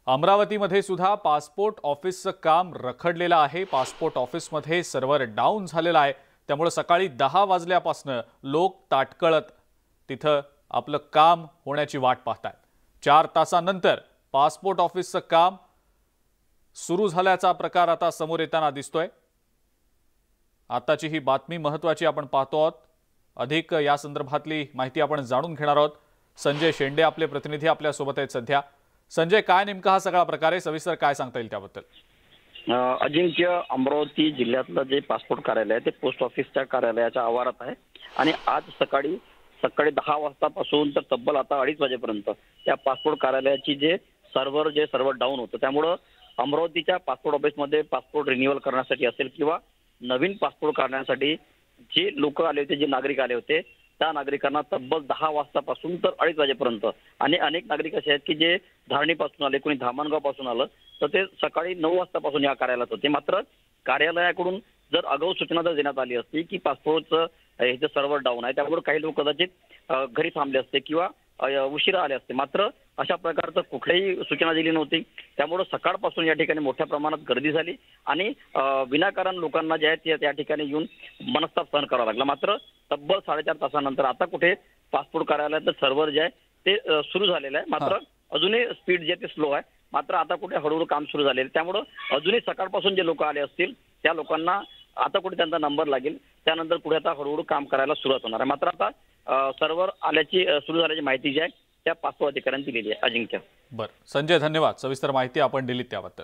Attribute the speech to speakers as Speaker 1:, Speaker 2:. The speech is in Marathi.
Speaker 1: अमरावतीमध्ये सुद्धा पासपोर्ट ऑफिसचं काम रखडलेलं आहे। पासपोर्ट ऑफिसमध्ये सर्व्हर डाऊन झालेला आहे। त्यामुळे सकाळी 10 वाजल्यापासून लोक ताटकळत तिथं आपलं काम होण्याची वाट पाहतात। 4 तासानंतर पासपोर्ट ऑफिसचं काम सुरू झाल्याचा प्रकार आता समोर येताना दिसतोय। आताची ही बातमी महत्त्वाची आपण पाहतो आहोत। अधिक या संदर्भातली माहिती आपण जाणून घेणार आहोत। संजय शेंडे आपले प्रतिनिधी आपल्या सोबत आहेत सध्या। संजय, काय नेमका हा सगळा प्रकार आहे, सविस्तर काय सांगता येईल त्याबद्दल?
Speaker 2: अजिंक्य, अमरावती जिल्ह्यातलं जे पासपोर्ट कार्यालय आहे ते पोस्ट ऑफिसच्या कार्यालयाच्या आवारात आहे आणि आज सकाळी 10 वाजतापासून तर तब्बल आता 2:30 वाजेपर्यंत त्या पासपोर्ट कार्यालयाची जे सर्व्हर डाऊन होतं। त्यामुळे अमरावतीच्या पासपोर्ट ऑफिसमध्ये पासपोर्ट रिन्युअल करण्यासाठी असेल किंवा नवीन पासपोर्ट काढण्यासाठी जे लोक आले होते, जे नागरिक आले होते, त्या नागरिकांना तब्बल 10 वाजतापासून तर 2:30 वाजेपर्यंत आणि अनेक नागरिक असे आहेत की जे धारणीपासून आले, कोणी धामणगाव पासून आलं, तर ते सकाळी 9 वाजतापासून या कार्यालयात होते। मात्र कार्यालयाकडून जर आगाऊ सूचना जर देण्यात आली असती की पासपोर्टचं हे जे सर्व्हर डाऊन आहे त्यामुळे काही लोक कदाचित घरी थांबले असते किंवा उशिरा आले असते, मात्र अशा प्रकारचं कुठलीही सूचना दिली नव्हती। त्यामुळे सकाळपासून या ठिकाणी मोठ्या प्रमाणात गर्दी झाली आणि विनाकारण लोकांना जे आहे त्या ठिकाणी येऊन मनस्ताप सहन करावा लागला। मात्र तब्बल 4.5 तासानंतर आता कुठे पासपोर्ट कार्यालयाचं सर्व्हर जे आहे ते सुरू झालेलं आहे। मात्र अजूनही स्पीड जे ते स्लो आहे, मात्र आता कुठे हळूहळू काम सुरू झालेलं आहे। त्यामुळे अजूनही सकाळपासून जे लोक आले असतील त्या लोकांना आता कुठे त्यांचा नंबर लागेल, त्यानंतर पुढे आता हळूहळू काम करायला सुरुवात होणार आहे। मात्र आता सर्व्हर आल्याची सुरू झाल्याची माहिती जी आहे त्या पासपोर्ट अधिकाऱ्यांनी दिलेली आहे। अजिंक्य।
Speaker 1: बरं संजय, धन्यवाद, सविस्तर माहिती आपण दिली त्याबद्दल।